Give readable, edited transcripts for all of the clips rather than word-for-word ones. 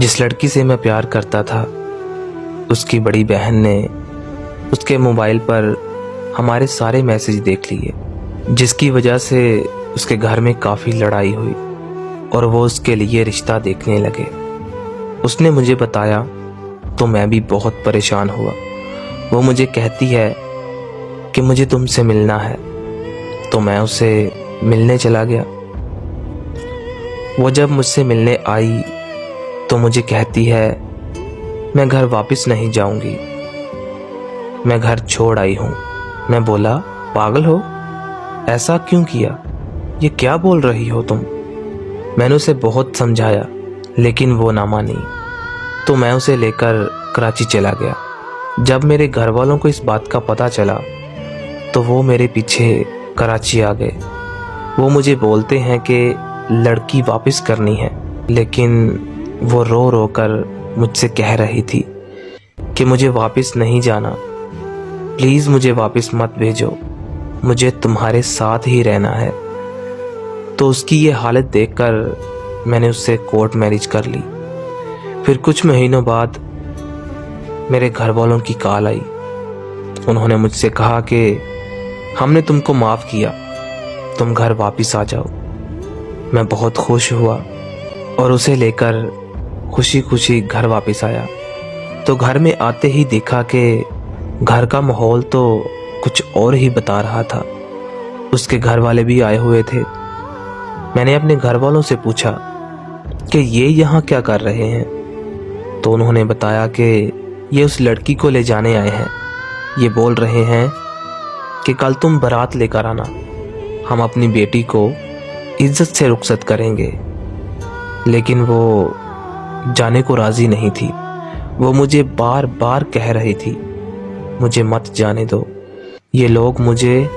जिस लड़की से मैं प्यार करता था, उसकी बड़ी बहन ने उसके मोबाइल पर हमारे सारे मैसेज देख लिए, जिसकी वजह से उसके घर में काफ़ी लड़ाई हुई और वो उसके लिए रिश्ता देखने लगे। उसने मुझे बताया तो मैं भी बहुत परेशान हुआ। वो मुझे कहती है कि मुझे तुमसे मिलना है, तो मैं उसे मिलने चला गया। वो जब मुझसे मिलने आई तो मुझे कहती है मैं घर वापस नहीं जाऊंगी, मैं घर छोड़ आई हूँ। मैं बोला पागल हो, ऐसा क्यों किया, ये क्या बोल रही हो तुम। मैंने उसे बहुत समझाया लेकिन वो ना मानी, तो मैं उसे लेकर कराची चला गया। जब मेरे घर वालों को इस बात का पता चला तो वो मेरे पीछे कराची आ गए। वो मुझे बोलते हैं कि लड़की वापस करनी है, लेकिन वो रो रो कर मुझसे कह रही थी कि मुझे वापस नहीं जाना, प्लीज़ मुझे वापस मत भेजो, मुझे तुम्हारे साथ ही रहना है। तो उसकी ये हालत देखकर मैंने उससे कोर्ट मैरिज कर ली। फिर कुछ महीनों बाद मेरे घर वालों की कॉल आई। उन्होंने मुझसे कहा कि हमने तुमको माफ़ किया, तुम घर वापस आ जाओ। मैं बहुत खुश हुआ और उसे लेकर खुशी खुशी घर वापस आया। तो घर में आते ही देखा कि घर का माहौल तो कुछ और ही बता रहा था। उसके घर वाले भी आए हुए थे। मैंने अपने घर वालों से पूछा कि ये यहाँ क्या कर रहे हैं, तो उन्होंने बताया कि ये उस लड़की को ले जाने आए हैं। ये बोल रहे हैं कि कल तुम बारात लेकर आना, हम अपनी बेटी को इज्जत से रुखसत करेंगे। लेकिन वो जाने को राजी नहीं थी। वो मुझे बार बार कह रही थी मुझे मत जाने दो, ये लोग मुझे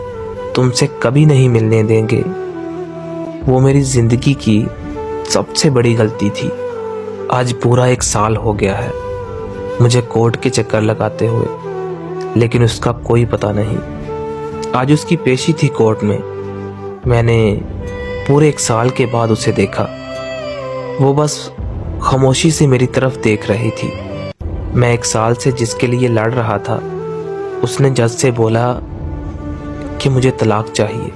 तुमसे कभी नहीं मिलने देंगे। वो मेरी जिंदगी की सबसे बड़ी गलती थी। आज पूरा 1 साल हो गया है मुझे कोर्ट के चक्कर लगाते हुए, लेकिन उसका कोई पता नहीं। आज उसकी पेशी थी कोर्ट में। मैंने पूरे 1 साल के बाद उसे देखा। वो बस खामोशी से मेरी तरफ देख रही थी। मैं 1 साल से जिसके लिए लड़ रहा था, उसने जज से बोला कि मुझे तलाक चाहिए।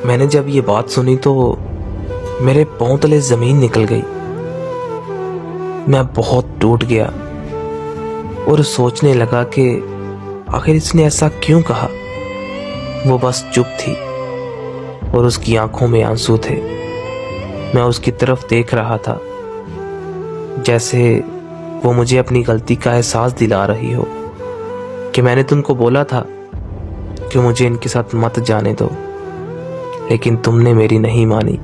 मैंने जब ये बात सुनी तो मेरे पांव तले जमीन निकल गई। मैं बहुत टूट गया और सोचने लगा कि आखिर इसने ऐसा क्यों कहा। वो बस चुप थी और उसकी आंखों में आंसू थे। मैं उसकी तरफ देख रहा था जैसे वो मुझे अपनी गलती का एहसास दिला रही हो कि मैंने तुमको बोला था कि मुझे इनके साथ मत जाने दो, लेकिन तुमने मेरी नहीं मानी।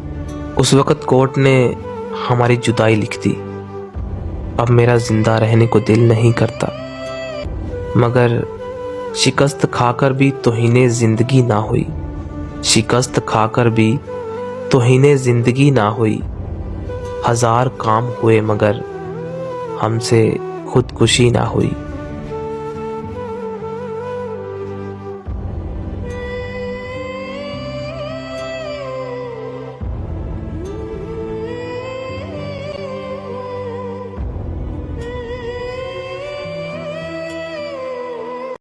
उस वक़्त कोर्ट ने हमारी जुदाई लिख दी। अब मेरा जिंदा रहने को दिल नहीं करता, मगर शिकस्त खाकर भी तौहीने ज़िंदगी ना हुई। शिकस्त खाकर भी तौहीने ज़िंदगी ना हुई। 1000 काम हुए मगर हमसे खुदकुशी ना हुई।